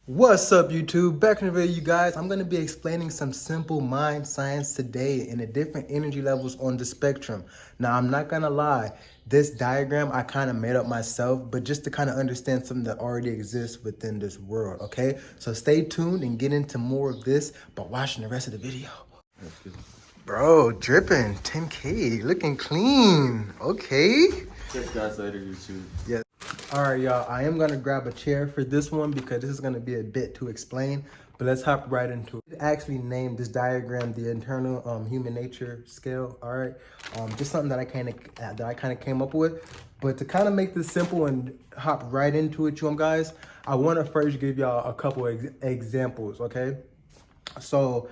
What's up, YouTube? Back in the video, you guys. I'm going to be explaining some simple mind science today in the different energy levels on the spectrum. Now, I'm not going to lie. This diagram I kind of made up myself, but just to kind of understand something that already exists within this world, okay? So stay tuned and get into more of this by watching the rest of the video. Bro, dripping 10K, looking clean. Okay. Check guys later, YouTube. Yeah. All right, y'all. I am gonna grab a chair for this one because this is gonna be a bit to explain. But let's hop right into it. I actually named this diagram the internal human nature scale. All right, just something that I kind of came up with. But to kind of make this simple and hop right into it, you guys, I want to first give y'all a couple examples. Okay, so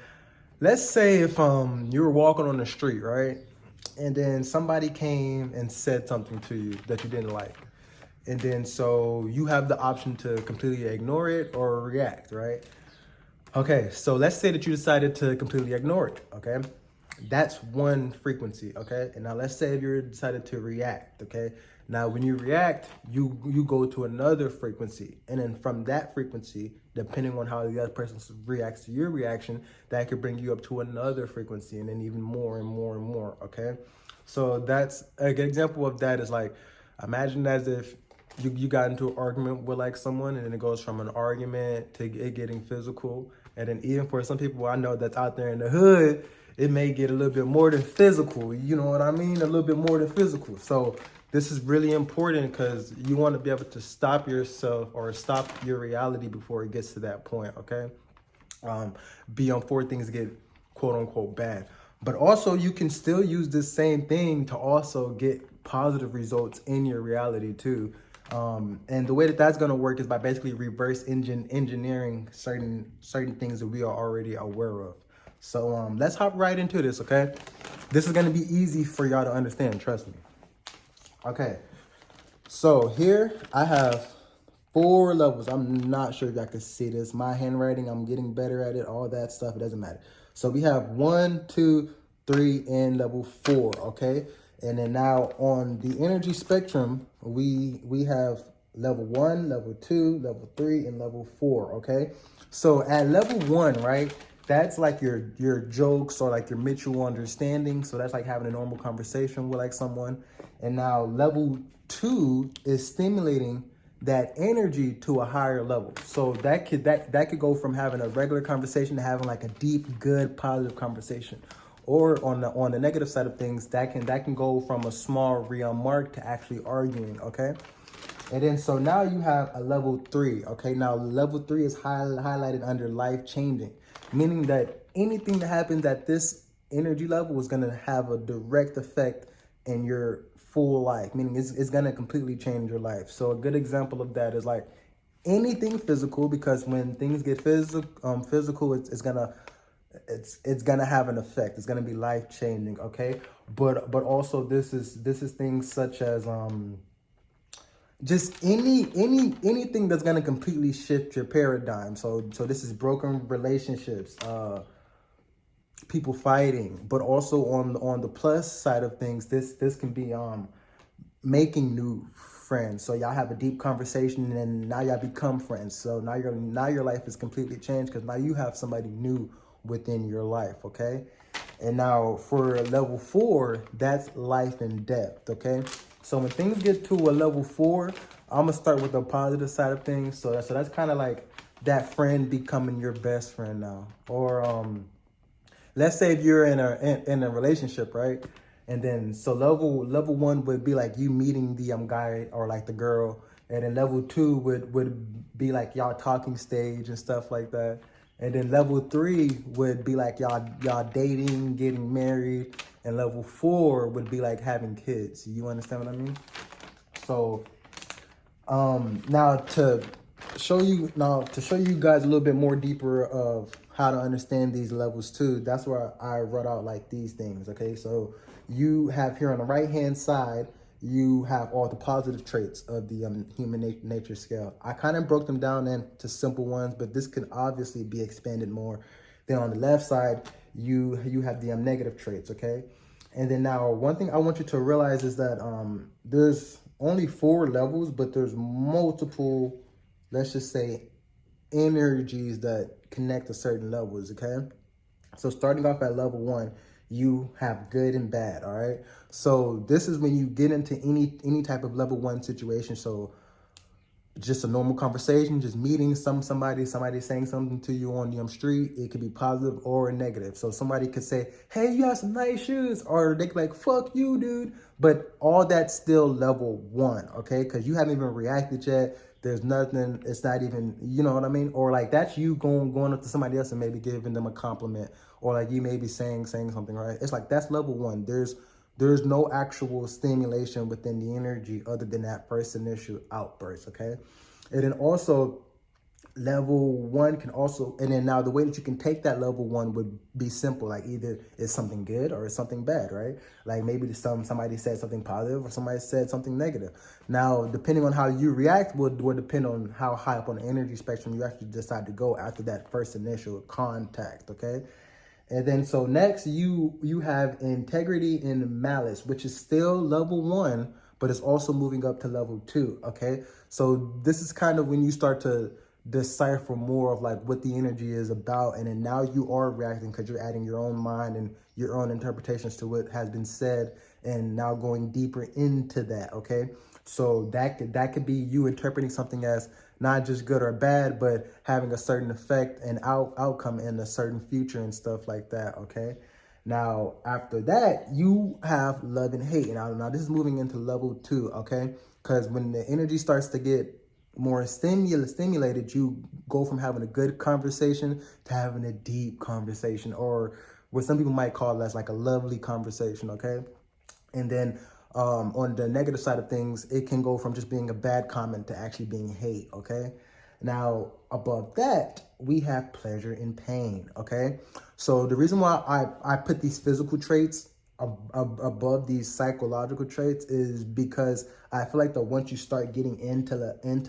let's say if you were walking on the street, right, and then somebody came and said something to you that you didn't like. And then so you have the option to completely ignore it or react, right? Okay, so let's say that you decided to completely ignore it, okay? That's one frequency, okay? And now let's say if you decided to react, okay? Now when you react, you go to another frequency. And then from that frequency, depending on how the other person reacts to your reaction, that could bring you up to another frequency and then even more and more and more, okay? So that's a good example of that is like, imagine as if you got into an argument with like someone and then it goes from an argument to it getting physical. And then even for some people I know that's out there in the hood, it may get a little bit more than physical. You know what I mean? A little bit more than physical. So this is really important because you want to be able to stop yourself or stop your reality before it gets to that point, okay? Before things get quote unquote bad. But also you can still use this same thing to also get positive results in your reality too. And the way that that's going to work is by basically reverse engineering certain things that we are already aware of. So let's hop right into this, okay? This is going to be easy for y'all to understand, trust me. Okay, so here I have 4 levels. I'm not sure if y'all can see this. My handwriting, I'm getting better at it, all that stuff, it doesn't matter. So we have 1, 2, 3, and level 4, okay? And then now on the energy spectrum, we have level 1, level 2, level 3, and level 4, okay? So at level 1, right, that's like your jokes or like your mutual understanding. So that's like having a normal conversation with like someone. And now level 2 is stimulating that energy to a higher level. So that could go from having a regular conversation to having like a deep, good, positive conversation. Or on the negative side of things, that can go from a small remark to actually arguing, okay? And then so now you have a level 3, okay? Now level 3 is highlighted under life changing, meaning that anything that happens at this energy level is gonna have a direct effect in your full life, meaning it's gonna completely change your life. So a good example of that is like anything physical, because when things get physical, it's gonna have an effect. It's gonna be life changing, okay? But also this is things such as just anything that's gonna completely shift your paradigm. So this is broken relationships, people fighting, but also on the plus side of things, this can be making new friends. So y'all have a deep conversation and now y'all become friends. So now your life is completely changed because now you have somebody new within your life, okay? And now for level 4, that's life and depth, okay? So when things get to a level 4, I'm gonna start with the positive side of things. So that's kind of like that friend becoming your best friend now. Or let's say if you're in a relationship, right? And then so level 1 would be like you meeting the guy or like the girl, and then level 2 would be like y'all talking stage and stuff like that. And then level 3 would be like y'all dating, getting married, and level 4 would be like having kids. You understand what I mean? So now to show you guys a little bit more deeper of how to understand these levels too, that's where I wrote out like these things, okay? So you have here on the right hand side, you have all the positive traits of the human nature scale. I kind of broke them down into simple ones, but this can obviously be expanded more. Then on the left side, you have the negative traits, okay? And then now one thing I want you to realize is that there's only 4 levels, but there's multiple, let's just say, energies that connect to certain levels, okay? So starting off at level 1, you have good and bad, all right? So this is when you get into any type of level 1 situation. So just a normal conversation, just meeting somebody saying something to you on the street. It could be positive or negative. So somebody could say, "Hey, you have some nice shoes," or they could be like, "Fuck you, dude." But all that's still level 1, okay? Because you haven't even reacted yet. There's nothing. It's not even, you know what I mean? Or like that's you going up to somebody else and maybe giving them a compliment, or like you may be saying something, right? It's like that's level 1. There's no actual stimulation within the energy other than that first initial outburst, okay? And then also level 1 can also, and then now the way that you can take that level 1 would be simple, like either it's something good or it's something bad, right? Like maybe somebody said something positive or somebody said something negative. Now, depending on how you react would depend on how high up on the energy spectrum you actually decide to go after that first initial contact, okay? And then so next you have integrity and malice, which is still level 1, but it's also moving up to level 2. Okay. So this is kind of when you start to decipher more of like what the energy is about. And then now you are reacting because you're adding your own mind and your own interpretations to what has been said and now going deeper into that. Okay. So that could be you interpreting something as not just good or bad, but having a certain effect and outcome in a certain future and stuff like that, okay? Now, after that, you have love and hate. And now this is moving into level 2, okay? Because when the energy starts to get more stimulated, you go from having a good conversation to having a deep conversation, or what some people might call as like a lovely conversation, okay? And then on the negative side of things, it can go from just being a bad comment to actually being hate, okay? Now, above that, we have pleasure and pain, okay? So the reason why I put these physical traits above these psychological traits is because I feel like that once you start getting into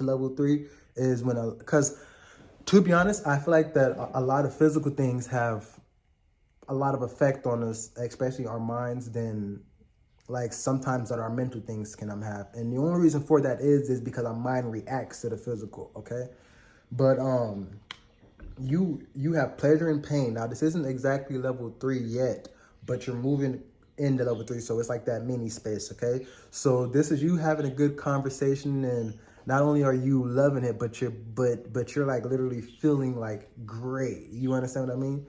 level 3 is when, because to be honest, I feel like that a lot of physical things have a lot of effect on us, especially our minds, than like sometimes that our mental things can have. And the only reason for that is because our mind reacts to the physical, okay? But you have pleasure and pain. Now this isn't exactly level 3 yet, but you're moving into level 3, so it's like that mini space, okay? So this is you having a good conversation, and not only are you loving it, but you're like literally feeling like great. You understand what I mean?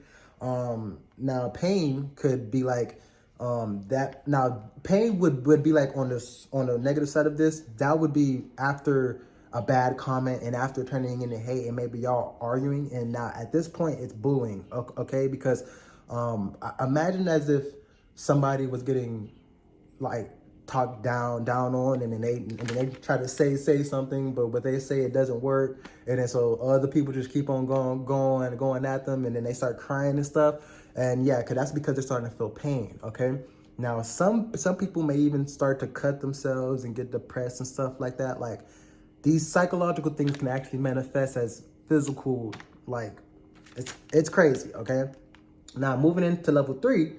Now pain could be like that. Now pain would be like on the negative side of this. That would be after a bad comment and after turning into hate and maybe y'all arguing, and now at this point it's bullying, okay? Because imagine as if somebody was getting like talked down on, and then they try to say something, but what they say, it doesn't work, and then so other people just keep on going at them, and then they start crying and stuff. And yeah, because that's because they're starting to feel pain, okay? Now some people may even start to cut themselves and get depressed and stuff like that. Like these psychological things can actually manifest as physical, like it's crazy, okay? Now moving into level 3,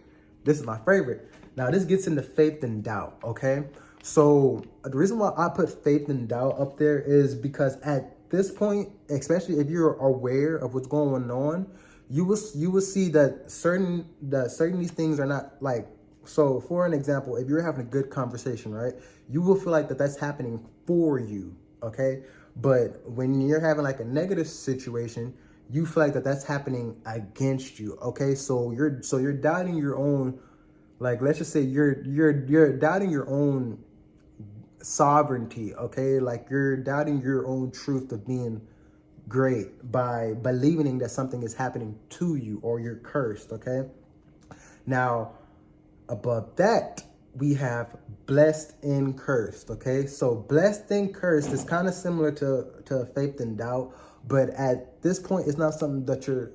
this is my favorite. Now this gets into faith and doubt, okay? So the reason why I put faith and doubt up there is because at this point, especially if you're aware of what's going on, you will see that certain these things are not like, so for an example, if you're having a good conversation, right, you will feel like that's happening for you, okay? But when you're having like a negative situation, you feel like that's happening against you, okay? So you're doubting your own, like, let's just say you're doubting your own sovereignty, okay? Like you're doubting your own truth of being great by believing that something is happening to you, or you're cursed, okay? Now, above that, we have blessed and cursed, okay? So blessed and cursed is kind of similar to faith and doubt, but at this point, it's not something that you're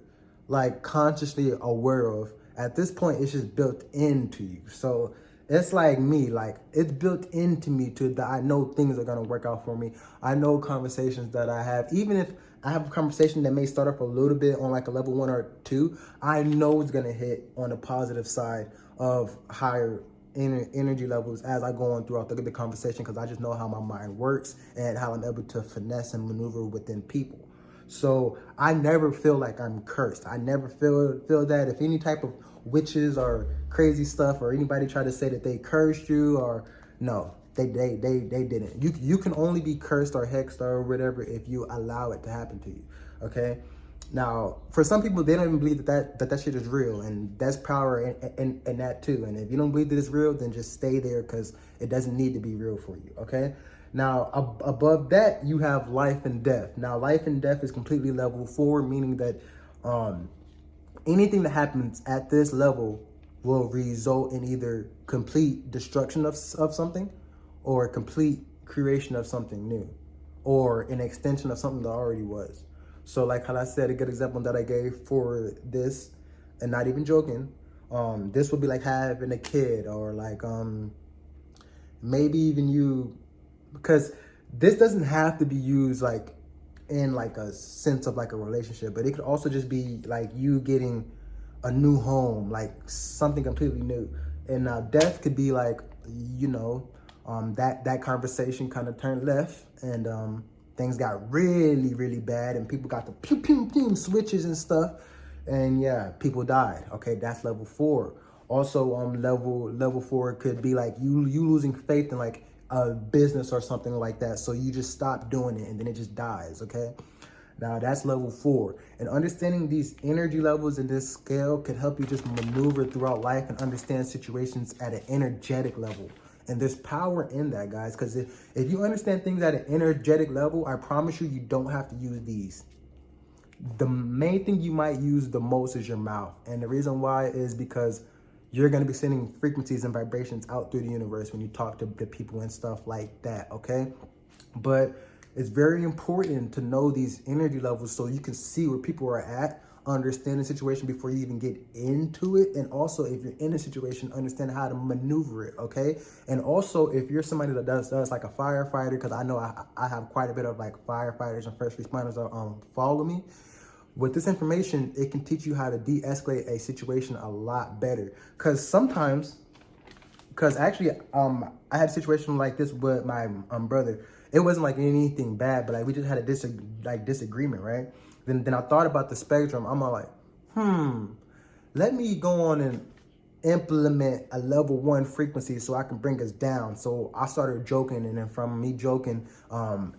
like consciously aware of. At this point, it's just built into you. So it's like me, like it's built into me to that I know things are gonna work out for me. I know conversations that I have, even if I have a conversation that may start off a little bit on like a level 1 or 2, I know it's gonna hit on the positive side of higher energy levels as I go on throughout the conversation, because I just know how my mind works and how I'm able to finesse and maneuver within people. So I never feel like I'm cursed. I never feel that. If any type of witches or crazy stuff or anybody try to say that they cursed you, or no, they didn't. You can only be cursed or hexed or whatever if you allow it to happen to you. Okay. Now, for some people, they don't even believe that shit is real, and that's power in that too. And if you don't believe that it's real, then just stay there because it doesn't need to be real for you, okay? Now, above that, you have life and death. Now, life and death is completely level 4, meaning that anything that happens at this level will result in either complete destruction of something or complete creation of something new or an extension of something that already was. So like how I said, a good example that I gave for this, and not even joking, this would be like having a kid, or like maybe even you, because this doesn't have to be used like in like a sense of like a relationship, but it could also just be like you getting a new home, like something completely new. And now death could be like, you know, that conversation kind of turned left, and things got really bad, and people got the pew pew pew switches and stuff, and yeah, people died. Okay, that's level 4. Also, level 4 could be like you losing faith in like a business or something like that, so you just stop doing it and then it just dies. Okay, now that's level 4. And understanding these energy levels in this scale can help you just maneuver throughout life and understand situations at an energetic level. And there's power in that, guys, because if you understand things at an energetic level, I promise you, you don't have to use these. The main thing you might use the most is your mouth. And the reason why is because you're going to be sending frequencies and vibrations out through the universe when you talk to people and stuff like that, okay? But it's very important to know these energy levels so you can see where people are at, understand the situation before you even get into it, and also if you're in a situation, understand how to maneuver it, okay? And also if you're somebody that does like a firefighter, because I know I have quite a bit of like firefighters and first responders that follow me. With this information, it can teach you how to de-escalate a situation a lot better. Because sometimes, actually, I had a situation like this with my brother. It wasn't like anything bad, but like we just had a disagreement, right? Then I thought about the spectrum. I'm all like, let me go on and implement a level 1 frequency so I can bring us down. So I started joking, and then from me joking,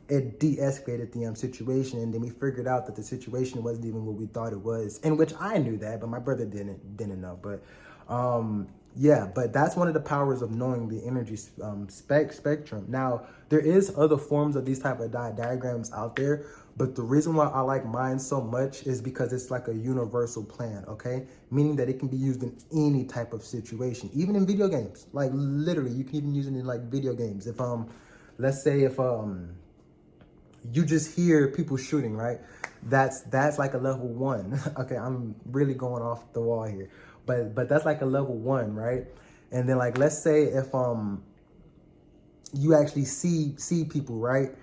it de-escalated the situation, and then we figured out that the situation wasn't even what we thought it was, in which I knew that, but my brother didn't know. But yeah, but that's one of the powers of knowing the energy spectrum. Now, there is other forms of these type of diagrams out there, but the reason why I like mine so much is because it's like a universal plan, okay? Meaning that it can be used in any type of situation, even in video games. Like literally, you can even use it in like video games. If let's say if you just hear people shooting, right? That's like a level 1. Okay, I'm really going off the wall here. But that's like a level 1, right? And then like let's say if you actually see people, right,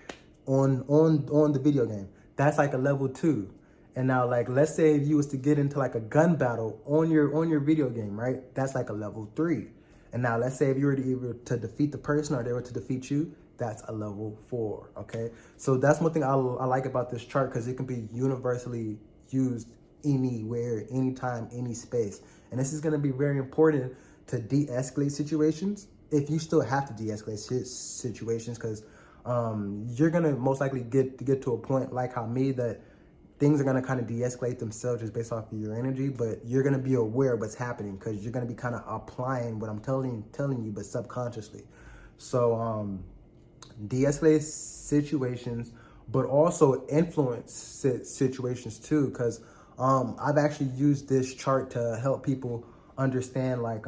on the video game, that's like a level 2. And now like let's say if you was to get into like a gun battle on your video game, right, that's like a level 3. And now let's say if you were to defeat the person or they were to defeat you, that's a level 4. Okay, so that's one thing I like about this chart, because it can be universally used anywhere, anytime, any space. And this is going to be very important to de-escalate situations, if you still have to de-escalate situations, because you're going to most likely get to a point like how me, that things are going to kind of de-escalate themselves just based off of your energy, but you're going to be aware of what's happening because you're going to be kind of applying what I'm telling you, but subconsciously. So de-escalate situations, but also influence situations too, because I've actually used this chart to help people understand like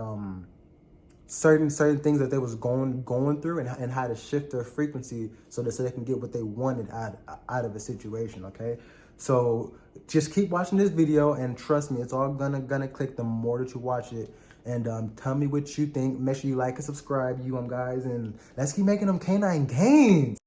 certain things that they was going through, and how to shift their frequency so they can get what they wanted out of a situation. Okay, so just keep watching this video, and trust me, it's all gonna click the more that you watch it. And tell me what you think. Make sure you like and subscribe, you guys, and let's keep making them K9 games.